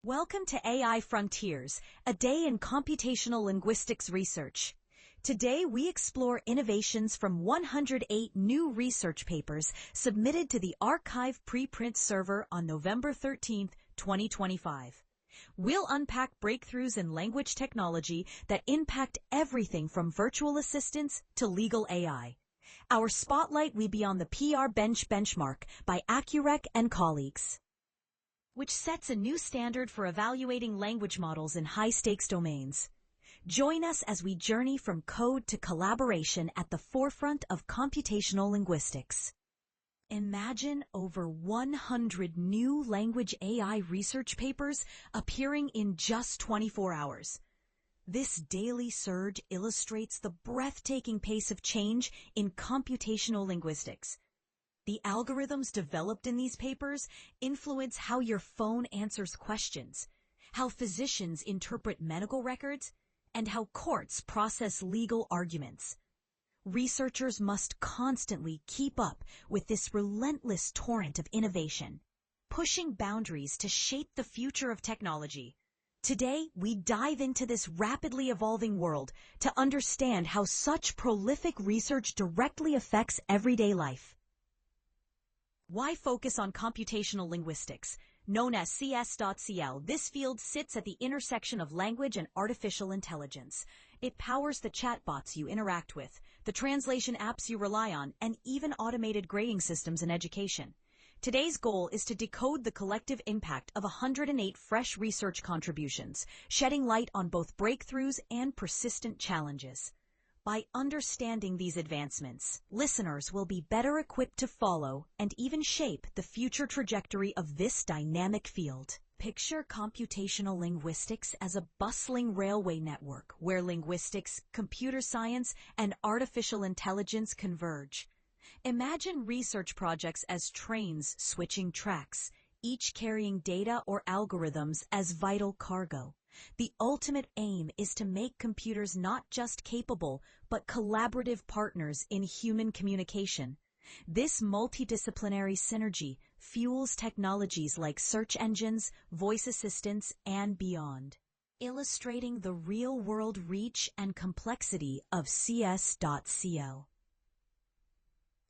Welcome to AI Frontiers, a day in computational linguistics research. Today we explore innovations from 108 new research papers submitted to the arXiv preprint server on November 13, 2025. We'll unpack breakthroughs in language technology that impact everything from virtual assistants to legal AI. Our spotlight will be on the PR Bench benchmark by AccuRec and colleagues, which sets a new standard for evaluating language models in high-stakes domains. Join us as we journey from code to collaboration at the forefront of computational linguistics. Imagine over 100 new language AI research papers appearing in just 24 hours. This daily surge illustrates the breathtaking pace of change in computational linguistics. The algorithms developed in these papers influence how your phone answers questions, how physicians interpret medical records, and how courts process legal arguments. Researchers must constantly keep up with this relentless torrent of innovation, pushing boundaries to shape the future of technology. Today, we dive into this rapidly evolving world to understand how such prolific research directly affects everyday life. Why focus on computational linguistics? Known as cs.CL, this field sits at the intersection of language and artificial intelligence. It powers the chatbots you interact with, the translation apps you rely on, and even automated grading systems in education. Today's goal is to decode the collective impact of 108 fresh research contributions, shedding light on both breakthroughs and persistent challenges. By understanding these advancements, listeners will be better equipped to follow and even shape the future trajectory of this dynamic field. Picture computational linguistics as a bustling railway network where linguistics, computer science, and artificial intelligence converge. Imagine research projects as trains switching tracks, each carrying data or algorithms as vital cargo. The ultimate aim is to make computers not just capable, but collaborative partners in human communication. This multidisciplinary synergy fuels technologies like search engines, voice assistants, and beyond, illustrating the real-world reach and complexity of cs.CL.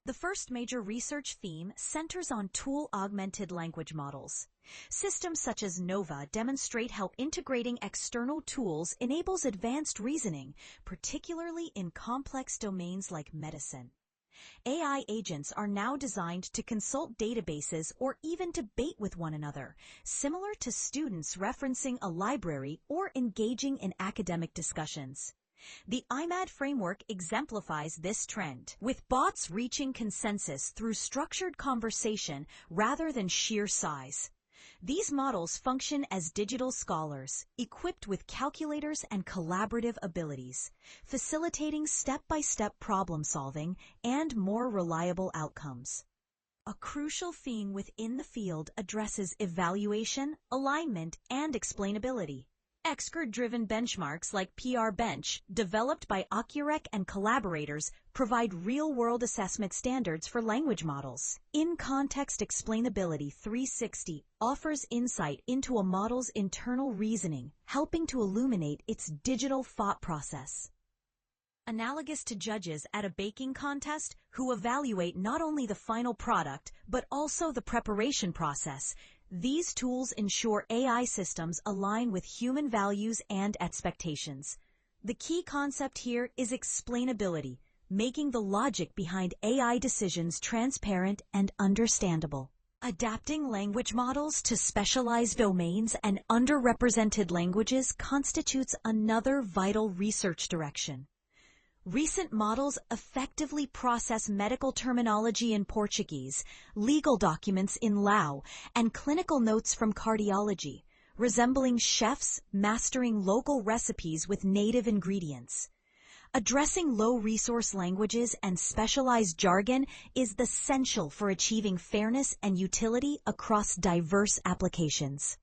The first major research theme centers on tool-augmented language models. Systems such as NOVA demonstrate how integrating external tools enables advanced reasoning, particularly in complex domains like medicine. AI agents are now designed to consult databases or even debate with one another, similar to students referencing a library or engaging in academic discussions. The iMAD framework exemplifies this trend, with bots reaching consensus through structured conversation rather than sheer size. These models function as digital scholars, equipped with calculators and collaborative abilities, facilitating step-by-step problem-solving and more reliable outcomes. A crucial theme within the field addresses evaluation, alignment, and explainability. Expert-driven benchmarks like PR Bench, developed by AccuRec and collaborators, provide real-world assessment standards for language models. In-context explainability 360 offers insight into a model's internal reasoning, helping to illuminate its digital thought process. Analogous to judges at a baking contest who evaluate not only the final product, but also the preparation process, these tools ensure AI systems align with human values and expectations. The key concept here is explainability, making the logic behind AI decisions transparent and understandable. Adapting language models to specialized domains and underrepresented languages constitutes another vital research direction. Recent models effectively process medical terminology in Portuguese, legal documents in Lao, and clinical notes from cardiology, resembling chefs mastering local recipes with native ingredients. Addressing low-resource languages and specialized jargon is essential for achieving fairness and utility across diverse applications.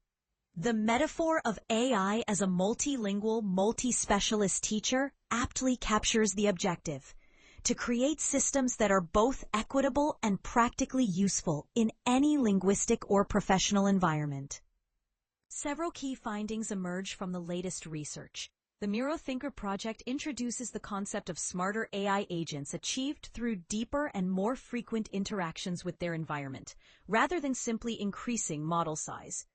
The metaphor of AI as a multilingual, multi-specialist teacher aptly captures the objective: to create systems that are both equitable and practically useful in any linguistic or professional environment. Several key findings emerge from the latest research. The Miro Thinker project introduces the concept of smarter AI agents achieved through deeper and more frequent interactions with their environment, rather than simply increasing model size.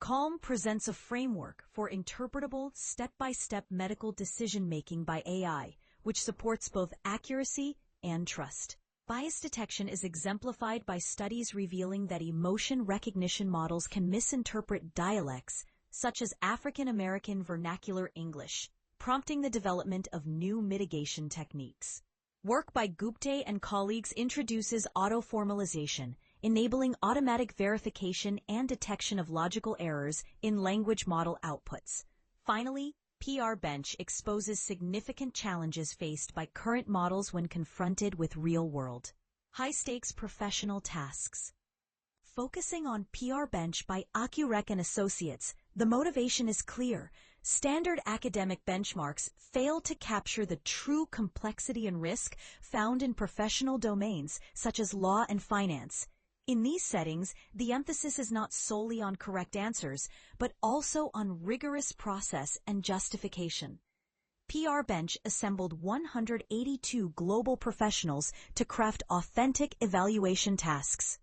Calm presents a framework for interpretable, step-by-step medical decision-making by AI, which supports both accuracy and trust. Bias detection is exemplified by studies revealing that emotion recognition models can misinterpret dialects, such as African American vernacular English, prompting the development of new mitigation techniques. Work by Gupte and colleagues introduces auto-formalization, enabling automatic verification and detection of logical errors in language model outputs. Finally, PR Bench exposes significant challenges faced by current models when confronted with real-world, high-stakes professional tasks. Focusing on PR Bench by AccuRec and Associates, the motivation is clear. Standard academic benchmarks fail to capture the true complexity and risk found in professional domains such as law and finance. In these settings, the emphasis is not solely on correct answers, but also on rigorous process and justification. PR Bench assembled 182 global professionals to craft authentic evaluation tasks,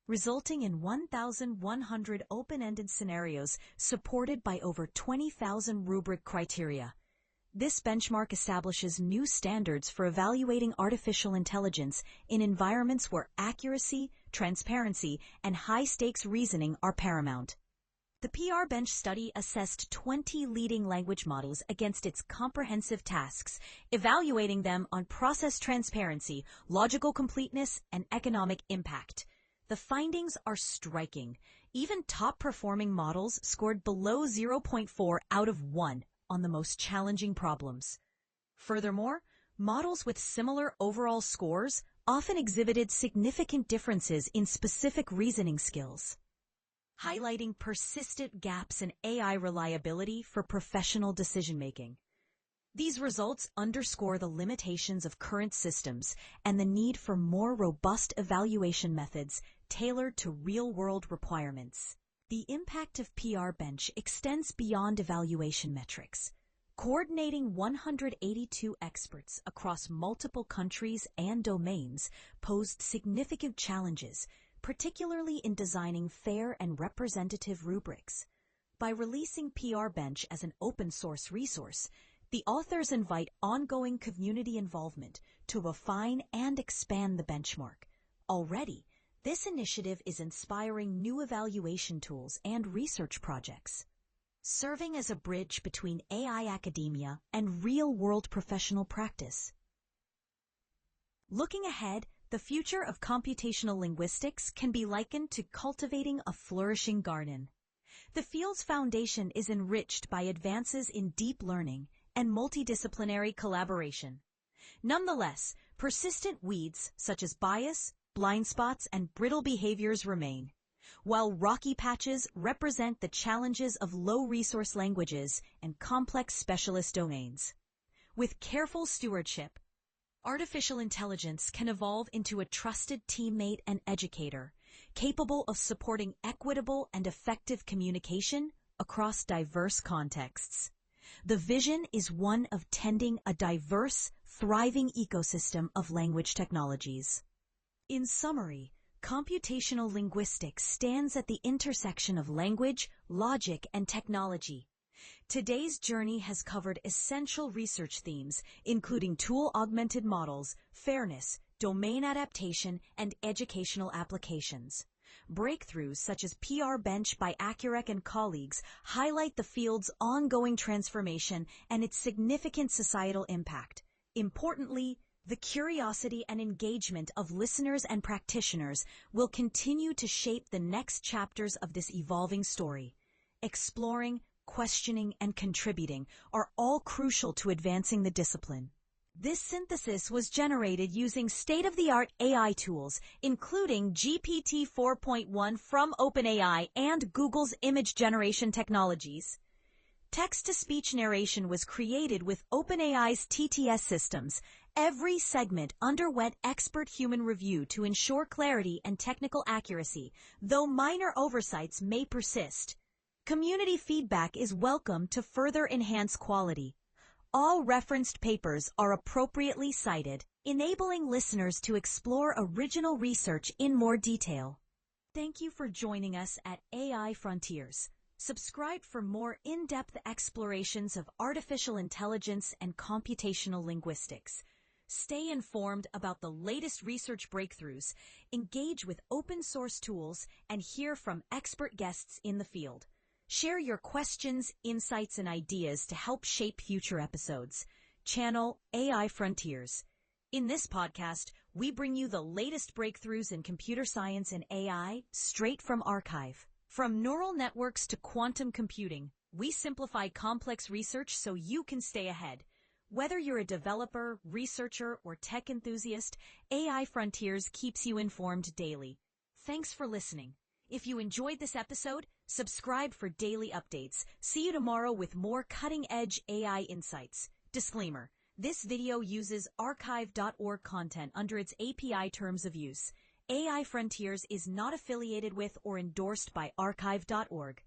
resulting in 1,100 open-ended scenarios supported by over 20,000 rubric criteria. This benchmark establishes new standards for evaluating artificial intelligence in environments where accuracy, transparency, and high-stakes reasoning are paramount. The PR Bench study assessed 20 leading language models against its comprehensive tasks, evaluating them on process transparency, logical completeness, and economic impact. The findings are striking. Even top-performing models scored below 0.4 out of 1 on the most challenging problems. Furthermore, models with similar overall scores often exhibited significant differences in specific reasoning skills, highlighting persistent gaps in AI reliability for professional decision-making. These results underscore the limitations of current systems and the need for more robust evaluation methods tailored to real-world requirements. The impact of PR Bench extends beyond evaluation metrics. Coordinating 182 experts across multiple countries and domains posed significant challenges, particularly in designing fair and representative rubrics. By releasing PR Bench as an open-source resource, the authors invite ongoing community involvement to refine and expand the benchmark. Already, this initiative is inspiring new evaluation tools and research projects, serving as a bridge between AI academia and real-world professional practice. Looking ahead, the future of computational linguistics can be likened to cultivating a flourishing garden. The field's foundation is enriched by advances in deep learning and multidisciplinary collaboration. Nonetheless, persistent weeds such as bias, blind spots, and brittle behaviors remain, while rocky patches represent the challenges of low-resource languages and complex specialist domains. With careful stewardship, artificial intelligence can evolve into a trusted teammate and educator, capable of supporting equitable and effective communication across diverse contexts. The vision is one of tending a diverse, thriving ecosystem of language technologies. In summary, computational linguistics stands at the intersection of language, logic, and technology. Today's journey has covered essential research themes, including tool-augmented models, fairness, domain adaptation, and educational applications. Breakthroughs such as PR Bench by AccuRec and colleagues highlight the field's ongoing transformation and its significant societal impact. Importantly, the curiosity and engagement of listeners and practitioners will continue to shape the next chapters of this evolving story. Exploring, questioning, and contributing are all crucial to advancing the discipline. This synthesis was generated using state-of-the-art AI tools, including GPT 4.1 from OpenAI and Google's image generation technologies. Text-to-speech narration was created with OpenAI's TTS systems. Every segment underwent expert human review to ensure clarity and technical accuracy, though minor oversights may persist. Community feedback is welcome to further enhance quality. All referenced papers are appropriately cited, enabling listeners to explore original research in more detail. Thank you for joining us at AI Frontiers. Subscribe for more in-depth explorations of artificial intelligence and computational linguistics. Stay informed about the latest research breakthroughs, engage with open-source tools, and hear from expert guests in the field. Share your questions, insights, and ideas to help shape future episodes. Channel AI Frontiers. In this podcast, we bring you the latest breakthroughs in computer science and AI straight from arXiv. From neural networks to quantum computing, we simplify complex research so you can stay ahead. Whether you're a developer, researcher, or tech enthusiast, AI Frontiers keeps you informed daily. Thanks for listening. If you enjoyed this episode, subscribe for daily updates. See you tomorrow with more cutting-edge AI insights. Disclaimer: this video uses arXiv.org content under its API terms of use. AI Frontiers is not affiliated with or endorsed by arXiv.org.